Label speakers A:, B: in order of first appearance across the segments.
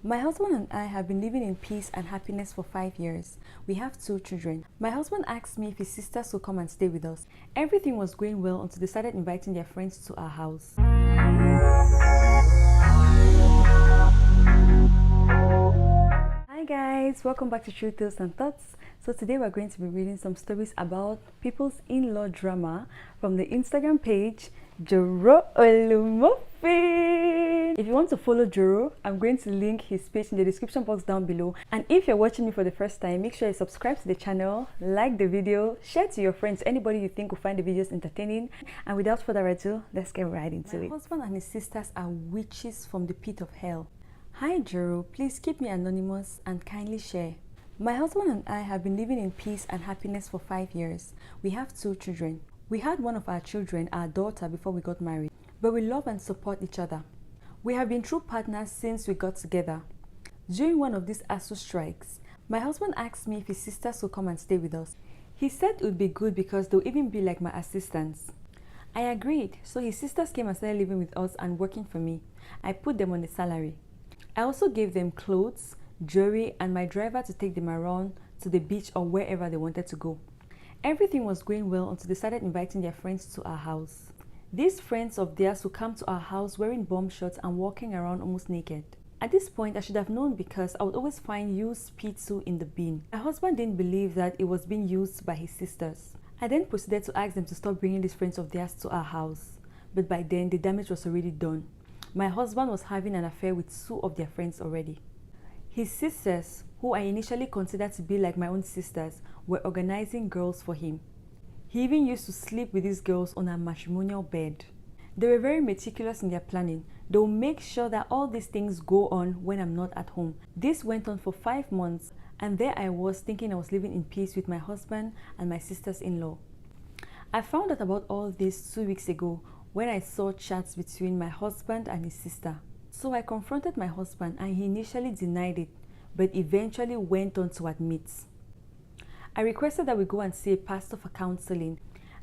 A: My husband and I have been living in peace and happiness for 5 years. We have 2 children. My husband asked me if his sisters would come and stay with us. Everything was going well until they started inviting their friends to our house. Hi guys, welcome back to True Tales and Thoughts. So today we're going to be reading some stories about people's in-law drama from the Instagram page joroolumofin. If you want to follow Joro, I'm going to link his page in the description box down below. And if you're watching me for the first time, make sure you subscribe to the channel, like the video, share to your friends, anybody you think will find the videos entertaining. And without further ado, let's get right into it. My husband and his sisters are witches from the pit of hell. Hi Joro, please keep me anonymous and kindly share. My husband and I have been living in peace and happiness for 5 years. We have 2 children. We had one of our children, our daughter, before we got married, but we love and support each other. We have been true partners since we got together. During one of these ASU strikes, my husband asked me if his sisters would come and stay with us. He said it would be good because they'll even be like my assistants. I agreed, so his sisters came and started living with us and working for me. I put them on a salary. I also gave them clothes, jewelry, and my driver to take them around to the beach or wherever they wanted to go. Everything was going well until they started inviting their friends to our house. These friends of theirs would come to our house wearing bomb shorts and walking around almost naked. At this point, I should have known because I would always find used pizza in the bin. My husband didn't believe that it was being used by his sisters. I then proceeded to ask them to stop bringing these friends of theirs to our house. But by then, the damage was already done. My husband was having an affair with 2 of their friends already. His sisters, who I initially considered to be like my own sisters, were organizing girls for him. He even used to sleep with these girls on a matrimonial bed. They were very meticulous in their planning. They will make sure that all these things go on when I'm not at home. This went on for 5 months, and there I was thinking I was living in peace with my husband and my sisters-in-law. I found out about all this 2 weeks ago when I saw chats between my husband and his sister. So I confronted my husband and he initially denied it, but eventually went on to admit. I requested that we go and see a pastor for counseling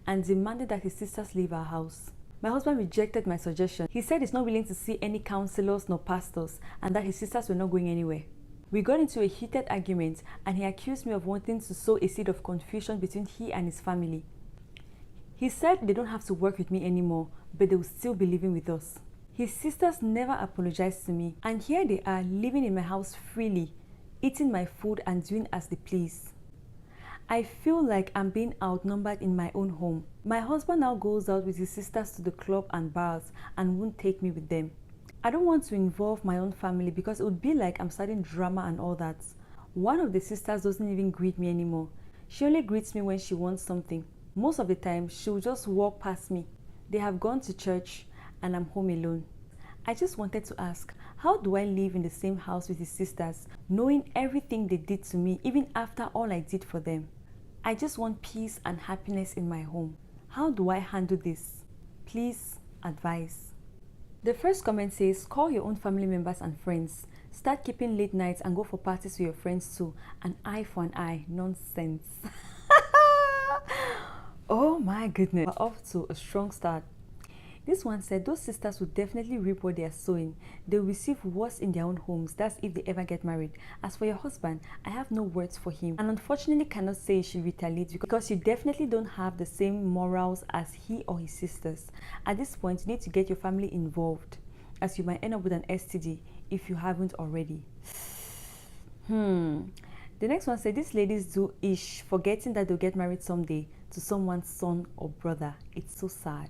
A: and demanded that his sisters leave our house. My husband rejected my suggestion. He said he's not willing to see any counselors nor pastors and that his sisters were not going anywhere. We got into a heated argument and he accused me of wanting to sow a seed of confusion between he and his family. He said they don't have to work with me anymore, but they will still be living with us. His sisters never apologized to me, and here they are living in my house freely, eating my food and doing as they please. I feel like I'm being outnumbered in my own home. My husband now goes out with his sisters to the club and bars and won't take me with them. I don't want to involve my own family because it would be like I'm starting drama and all that. One of the sisters doesn't even greet me anymore. She only greets me when she wants something. Most of the time, she'll just walk past me. They have gone to church and I'm home alone. I just wanted to ask, how do I live in the same house with his sisters, knowing everything they did to me, even after all I did for them? I just want peace and happiness in my home. How do I handle this? Please advise. The first comment says, call your own family members and friends. Start keeping late nights and go for parties with your friends too. An eye for an eye. Nonsense. Oh my goodness. We're off to a strong start. This one said, those sisters will definitely reap what they are sowing. They will receive worse in their own homes. That's if they ever get married. As for your husband, I have no words for him. And unfortunately cannot say you should retaliate because you definitely don't have the same morals as he or his sisters. At this point, you need to get your family involved, as you might end up with an STD if you haven't already. The next one said, these ladies do ish, forgetting that they'll get married someday to someone's son or brother. It's so sad.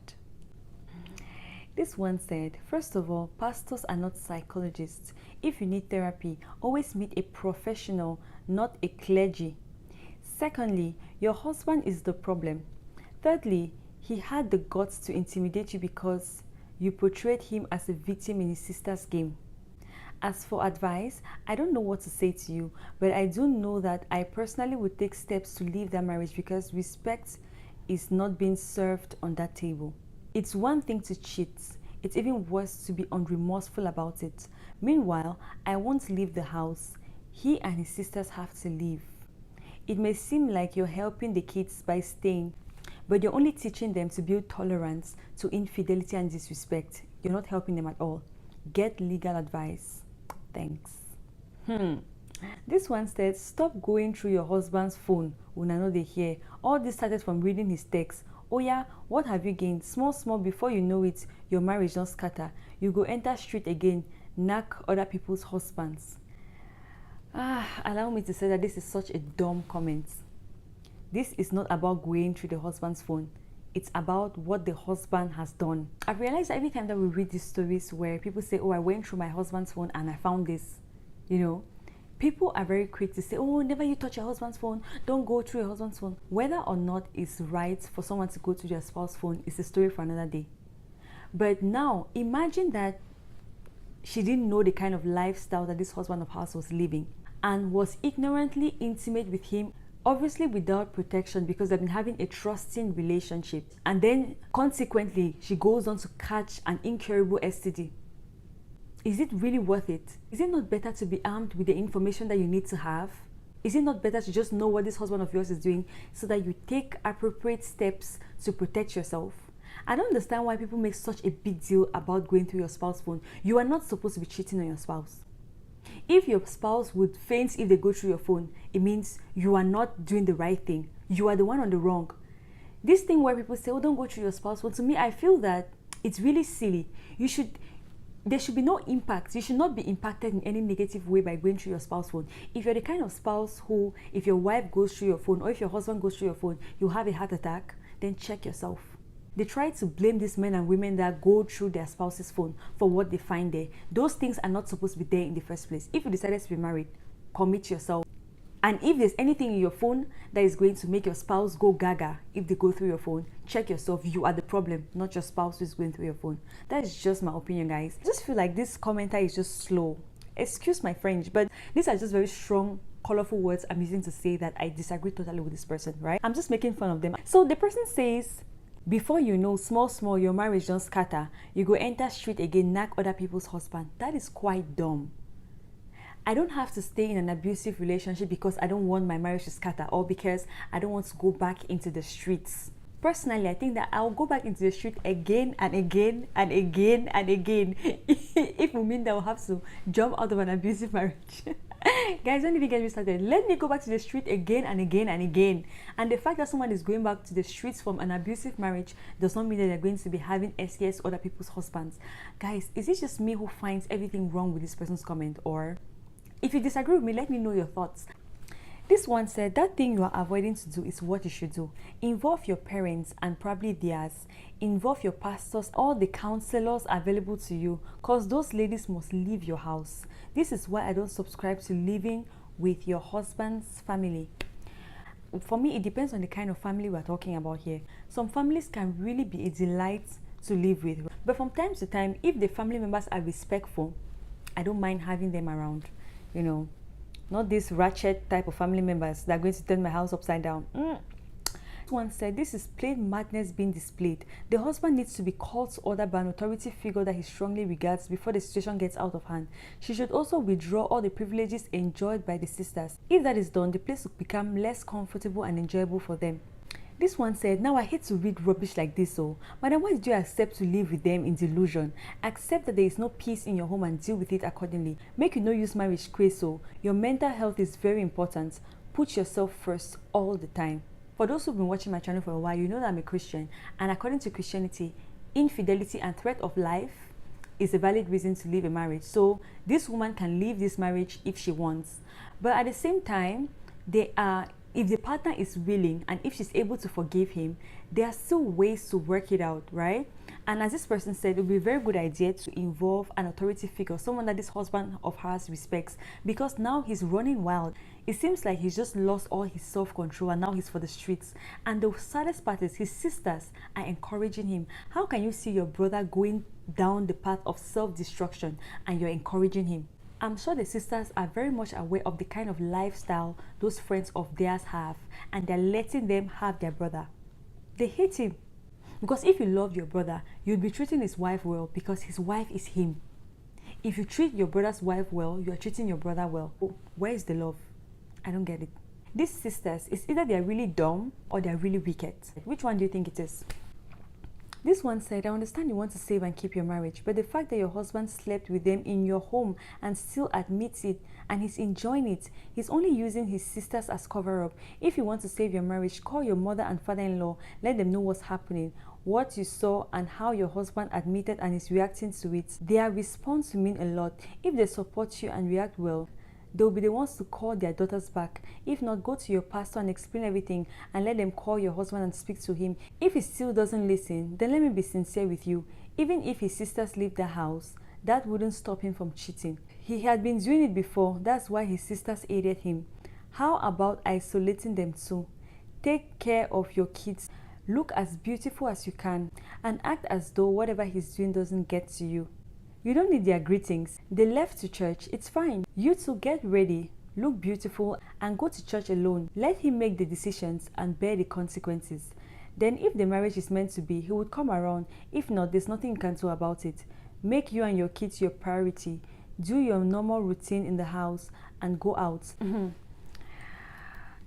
A: This one said, first of all, pastors are not psychologists. If you need therapy, always meet a professional, not a clergy. Secondly, your husband is the problem. Thirdly, he had the guts to intimidate you because you portrayed him as a victim in his sister's game. As for advice, I don't know what to say to you, but I do know that I personally would take steps to leave that marriage because respect is not being served on that table. It's one thing to cheat. It's even worse to be unremorseful about it. Meanwhile, I won't leave the house. He and his sisters have to leave. It may seem like you're helping the kids by staying, but you're only teaching them to build tolerance to infidelity and disrespect. You're not helping them at all. Get legal advice. Thanks. This one said, stop going through your husband's phone when I know they hear. All this started from reading his text. Oh yeah, what have you gained? Small, small, before you know it, your marriage don't scatter. You go enter street again, knock other people's husbands. Allow me to say that this is such a dumb comment. This is not about going through the husband's phone. It's about what the husband has done. I've realized that every time that we read these stories where people say, oh, I went through my husband's phone and I found this, you know, people are very quick to say, oh, never you touch your husband's phone. Don't go through your husband's phone. Whether or not it's right for someone to go to their spouse's phone is a story for another day. But now, imagine that she didn't know the kind of lifestyle that this husband of hers was living and was ignorantly intimate with him, obviously without protection because they've been having a trusting relationship. And then consequently, she goes on to catch an incurable STD. Is it really worth it? Is it not better to be armed with the information that you need to have? Is it not better to just know what this husband of yours is doing so that you take appropriate steps to protect yourself? I don't understand why people make such a big deal about going through your spouse's phone. You are not supposed to be cheating on your spouse. If your spouse would faint if they go through your phone, it means you are not doing the right thing. You are the one on the wrong. This thing where people say, oh, don't go through your spouse's phone, to me, I feel that it's really silly. There should be no impact. You should not be impacted in any negative way by going through your spouse's phone. If you're the kind of spouse who, if your wife goes through your phone or if your husband goes through your phone, you have a heart attack, then check yourself. They try to blame these men and women that go through their spouse's phone for what they find there. Those things are not supposed to be there in the first place. If you decided to be married, commit yourself. And if there's anything in your phone that is going to make your spouse go gaga if they go through your phone, check yourself. You are the problem, not your spouse who is going through your phone. That is just my opinion, guys. I just feel like this commenter is just slow. Excuse my French, but these are just very strong, colorful words I'm using to say that I disagree totally with this person, right? I'm just making fun of them. So the person says, before you know, small, small, your marriage don't scatter. You go enter street again, knock other people's husband. That is quite dumb. I don't have to stay in an abusive relationship because I don't want my marriage to scatter or because I don't want to go back into the streets. Personally, I think that I'll go back into the street again and again and again and again if we mean that I'll have to jump out of an abusive marriage. Guys, don't even get me started. Let me go back to the street again and again and again. And the fact that someone is going back to the streets from an abusive marriage does not mean that they're going to be having SES other people's husbands. Guys, is it just me who finds everything wrong with this person's comment? Or if you disagree with me, let me know your thoughts. This one said, that thing you are avoiding to do is what you should do. Involve your parents and probably theirs. Involve your pastors, all the counselors available to you, because those ladies must leave your house. This is why I don't subscribe to living with your husband's family. For me, it depends on the kind of family we're talking about here. Some families can really be a delight to live with. But from time to time, if the family members are respectful, I don't mind having them around, you know. Not these ratchet type of family members that are going to turn my house upside down. One said, this is plain madness being displayed. The husband needs to be called to order by an authority figure that he strongly regards before the situation gets out of hand. She should also withdraw all the privileges enjoyed by the sisters. If that is done, the place will become less comfortable and enjoyable for them. This one said, now I hate to read rubbish like this, so madam, why did you accept to live with them in delusion? Accept that there is no peace in your home and deal with it accordingly. Make you no use marriage craze, so your mental health is very important. Put yourself first all the time. For those who've been watching my channel for a while, you know that I'm a Christian, and according to Christianity, infidelity and threat of life is a valid reason to leave a marriage. So this woman can leave this marriage if she wants, but at the same time, if the partner is willing and if she's able to forgive him, there are still ways to work it out, right? And as this person said, it would be a very good idea to involve an authority figure, someone that this husband of hers respects, because now he's running wild. It seems like he's just lost all his self-control and now he's for the streets. And the saddest part is his sisters are encouraging him. How can you see your brother going down the path of self-destruction and you're encouraging him? I'm sure the sisters are very much aware of the kind of lifestyle those friends of theirs have, and they're letting them have their brother. They hate him. Because if you love your brother, you'd be treating his wife well because his wife is him. If you treat your brother's wife well, you are treating your brother well. Oh, where is the love? I don't get it. These sisters, it's either they're really dumb or they're really wicked. Which one do you think it is? This one said, I understand you want to save and keep your marriage, but the fact that your husband slept with them in your home and still admits it and he's enjoying it, he's only using his sisters as cover up. If you want to save your marriage, call your mother and father-in-law, let them know what's happening, what you saw and how your husband admitted and is reacting to it. Their response will mean a lot. If they support you and react well, they'll be the ones to call their daughters back. If not, go to your pastor and explain everything and let them call your husband and speak to him. If he still doesn't listen, then let me be sincere with you. Even if his sisters leave the house, that wouldn't stop him from cheating. He had been doing it before, that's why his sisters aided him. How about isolating them too? Take care of your kids, look as beautiful as you can, and act as though whatever he's doing doesn't get to you. You don't need their greetings. They left to church, it's fine. You two get ready, look beautiful, and go to church alone. Let him make the decisions and bear the consequences. Then if the marriage is meant to be, he would come around. If not, there's nothing you can do about it. Make you and your kids your priority. Do your normal routine in the house and go out.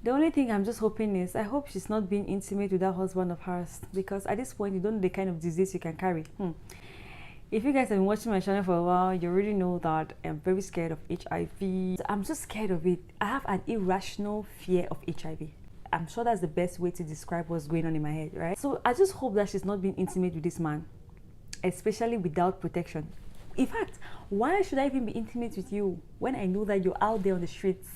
A: The only thing I'm just hoping is, I hope she's not being intimate with that husband of hers, because at this point, you don't know the kind of disease you can carry. If you guys have been watching my channel for a while, you already know that I'm very scared of HIV. I'm just scared of it. I have an irrational fear of HIV. I'm sure that's the best way to describe what's going on in my head, right? So I just hope that she's not being intimate with this man, especially without protection. In fact, why should I even be intimate with you when I know that you're out there on the streets?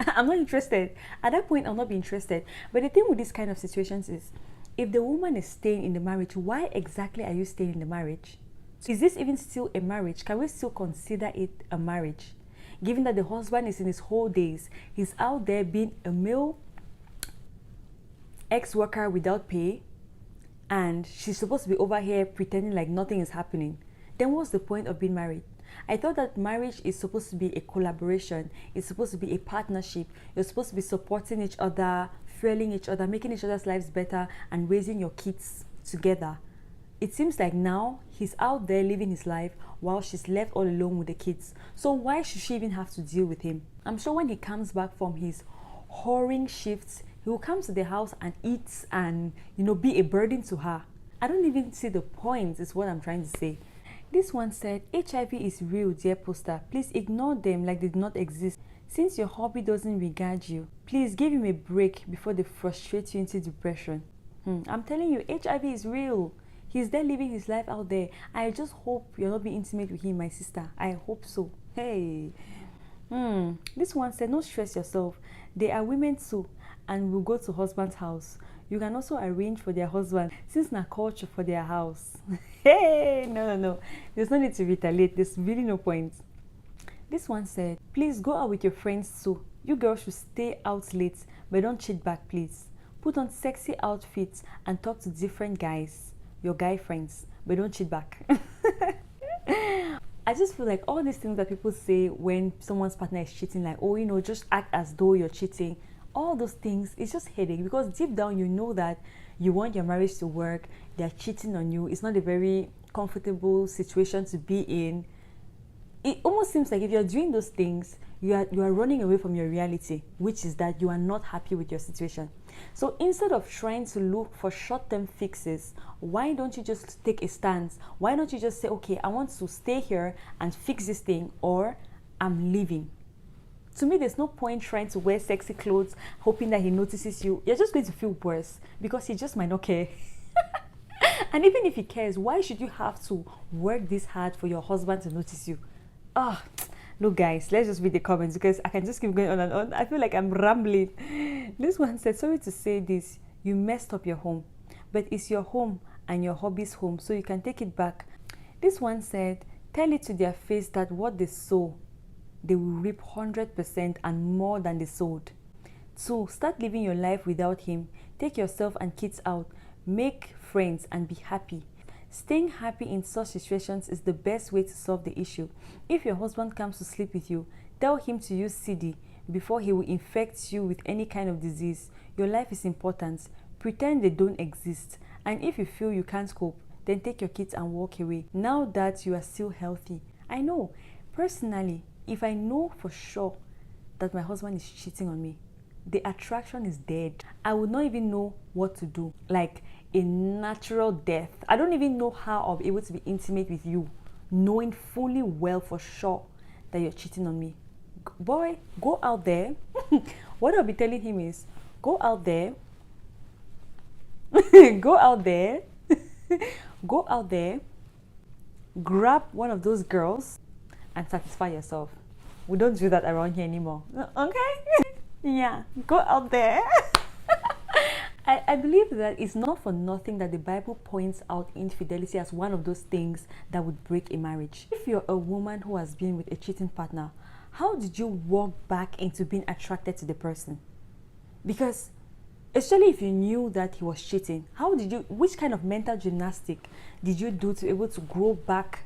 A: I'm not interested. At that point, I'll not be interested. But the thing with these kind of situations is, if the woman is staying in the marriage, why exactly are you staying in the marriage? Is this even still a marriage? Can we still consider it a marriage? Given that the husband is in his whole days, he's out there being a male ex-worker without pay, and she's supposed to be over here pretending like nothing is happening. Then what's the point of being married? I thought that marriage is supposed to be a collaboration. It's supposed to be a partnership. You're supposed to be supporting each other, fueling each other, making each other's lives better, and raising your kids together. It seems like now he's out there living his life while she's left all alone with the kids. So why should she even have to deal with him? I'm sure when he comes back from his whoring shifts, he will come to the house and eat and, be a burden to her. I don't even see the point, is what I'm trying to say. This one said, HIV is real, dear poster. Please ignore them like they do not exist. Since your hobby doesn't regard you, please give him a break before they frustrate you into depression. I'm telling you, HIV is real. He's there living his life out there. I just hope you're not being intimate with him, my sister. I hope so. Hey. This one said, don't stress yourself. They are women too and will go to husband's house. You can also arrange for their husband, since na culture for their house. Hey, no. There's no need to retaliate. There's really no point. This one said, please go out with your friends too. You girls should stay out late, but don't cheat back, please. Put on sexy outfits and talk to different guys. Your guy friends, but don't cheat back. I just feel like all these things that people say when someone's partner is cheating, like, oh, just act as though you're cheating. All those things, it's just headache, because deep down you know that you want your marriage to work. They're cheating on you. It's not a very comfortable situation to be in. It almost seems like if you're doing those things, you are running away from your reality, which is that you are not happy with your situation. So instead of trying to look for short-term fixes, why don't you just take a stance? Why don't you just say, okay, I want to stay here and fix this thing, or I'm leaving? To me, there's no point trying to wear sexy clothes, hoping that he notices you. You're just going to feel worse, because he just might not care. And even if he cares, why should you have to work this hard for your husband to notice you? Look guys, let's just read the comments, because I can just keep going on and on. I feel like I'm rambling. This one said, sorry to say this, you messed up your home, but it's your home and your hobby's home, so you can take it back. This one said, tell it to their face that what they sow, they will reap 100% and more than they sowed. 2, start living your life without him. Take yourself and kids out, make friends and be happy. Staying happy in such situations is the best way to solve the issue. If your husband comes to sleep with you, tell him to use CD before he will infect you with any kind of disease. Your life is important. Pretend they don't exist. And if you feel you can't cope, then take your kids and walk away. Now that you are still healthy. I know, personally, if I know for sure that my husband is cheating on me, the attraction is dead. I would not even know what to do. Like, a natural death. I don't even know how I'll be able to be intimate with you, knowing fully well for sure that you're cheating on me. Boy, go out there. What I'll be telling him is, go out there, go out there, go out there, grab one of those girls and satisfy yourself. We don't do that around here anymore. Okay? Yeah, go out there. I believe that it's not for nothing that the Bible points out infidelity as one of those things that would break a marriage. If you're a woman who has been with a cheating partner, how did you walk back into being attracted to the person? Because especially if you knew that he was cheating, which kind of mental gymnastic did you do to be able to grow back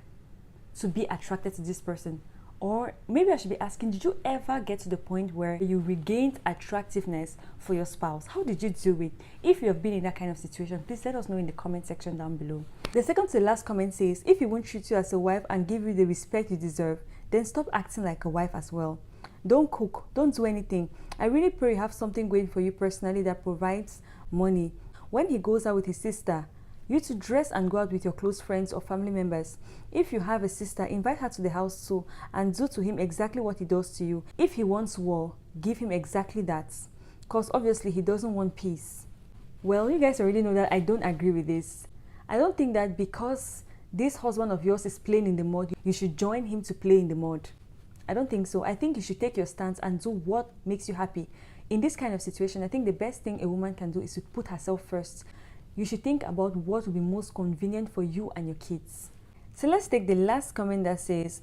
A: to be attracted to this person? Or maybe I should be asking, did you ever get to the point where you regained attractiveness for your spouse? How did you do it? If you have been in that kind of situation, please let us know in the comment section down below. The second to the last comment says, if he won't treat you as a wife and give you the respect you deserve, then stop acting like a wife as well. Don't cook, don't do anything. I really pray you have something going for you personally that provides money. When he goes out with his sister, you to dress and go out with your close friends or family members. If you have a sister, invite her to the house too and do to him exactly what he does to you. If he wants war, give him exactly that, because obviously he doesn't want peace. Well, you guys already know that I don't agree with this. I don't think that because this husband of yours is playing in the mud, you should join him to play in the mud. I don't think so. I think you should take your stance and do what makes you happy. In this kind of situation, I think the best thing a woman can do is to put herself first. You should think about what will be most convenient for you and your kids. So let's take the last comment that says,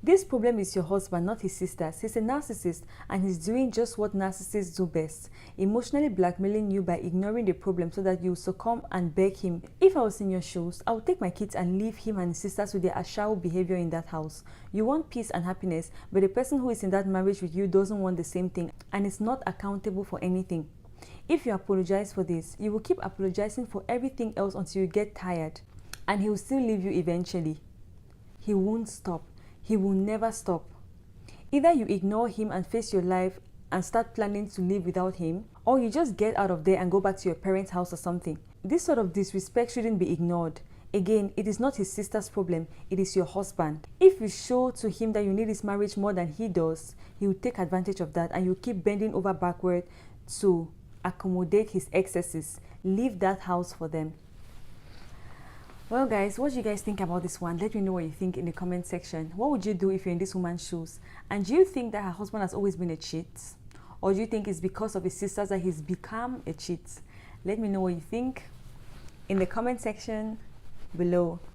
A: this problem is your husband, not his sisters. He's a narcissist and he's doing just what narcissists do best, emotionally blackmailing you by ignoring the problem so that you succumb and beg him. If I was in your shoes, I would take my kids and leave him and his sisters with their ashawo behavior in that house. You want peace and happiness, but the person who is in that marriage with you doesn't want the same thing and is not accountable for anything. If you apologize for this, you will keep apologizing for everything else until you get tired, and he will still leave you eventually. He won't stop. He will never stop. Either you ignore him and face your life and start planning to live without him, or you just get out of there and go back to your parents' house or something. This sort of disrespect shouldn't be ignored. Again, it is not his sister's problem, it is your husband. If you show to him that you need his marriage more than he does, he will take advantage of that and you keep bending over backward to accommodate his excesses. Leave that house for them. Well guys, what do you guys think about this one? Let me know what you think in the comment section. What would you do if you're in this woman's shoes? And do you think that her husband has always been a cheat? Or do you think it's because of his sisters that he's become a cheat? Let me know what you think in the comment section below.